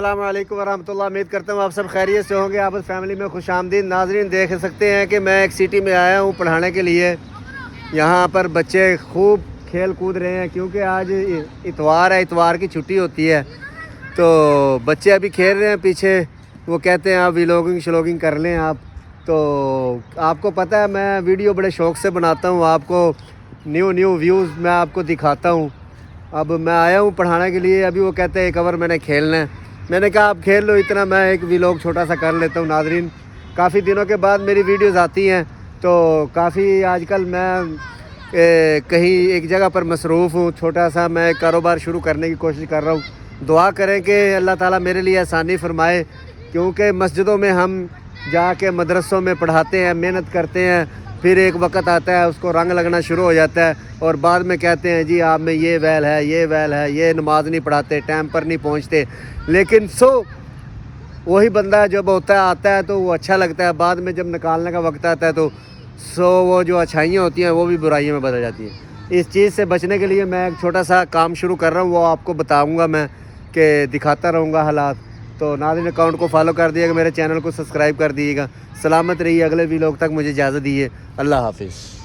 السلام علیکم ورحمۃ اللہ. امید کرتا ہوں آپ سب خیریت سے ہوں گے. آپ فیملی میں خوش آمدید. ناظرین دیکھ سکتے ہیں کہ میں ایک سٹی میں آیا ہوں پڑھانے کے لیے. یہاں پر بچے خوب کھیل کود رہے ہیں کیونکہ آج اتوار ہے, اتوار کی چھٹی ہوتی ہے. تو بچے ابھی کھیل رہے ہیں پیچھے. وہ کہتے ہیں آپ ویلوگنگ کر لیں آپ. تو آپ کو پتہ ہے میں ویڈیو بڑے شوق سے بناتا ہوں, آپ کو نیو ویوز میں آپ کو دکھاتا ہوں. اب میں آیا ہوں پڑھانے کے لیے. ابھی وہ کہتے ہیں ایک اوور میں نے کھیلنا ہے. میں نے کہا آپ کھیل لو, اتنا میں ایک ویلوگ چھوٹا سا کر لیتا ہوں. ناظرین کافی دنوں کے بعد میری ویڈیوز آتی ہیں تو کافی آج کل میں کہیں ایک جگہ پر مصروف ہوں. چھوٹا سا میں کاروبار شروع کرنے کی کوشش کر رہا ہوں. دعا کریں کہ اللہ تعالیٰ میرے لیے آسانی فرمائے, کیونکہ مسجدوں میں ہم جا کے مدرسوں میں پڑھاتے ہیں, محنت کرتے ہیں, پھر ایک وقت آتا ہے اس کو رنگ لگنا شروع ہو جاتا ہے اور بعد میں کہتے ہیں جی آپ میں یہ ویل ہے, یہ ویل ہے, یہ نماز نہیں پڑھاتے, ٹائم پر نہیں پہنچتے. لیکن وہی بندہ جب آتا ہے تو وہ اچھا لگتا ہے. بعد میں جب نکالنے کا وقت آتا ہے تو وہ جو اچھائیاں ہوتی ہیں وہ بھی برائیوں میں بدل جاتی ہیں. اس چیز سے بچنے کے لیے میں ایک چھوٹا سا کام شروع کر رہا ہوں, وہ آپ کو بتاؤں گا میں, کہ دکھاتا رہوں گا حالات. تو ناظرین اکاؤنٹ کو فالو کر دیے گا, میرے چینل کو سبسکرائب کر دیجیے گا. سلامت رہیے. اگلے ویلوگ تک مجھے اجازت دیجیے. اللہ حافظ.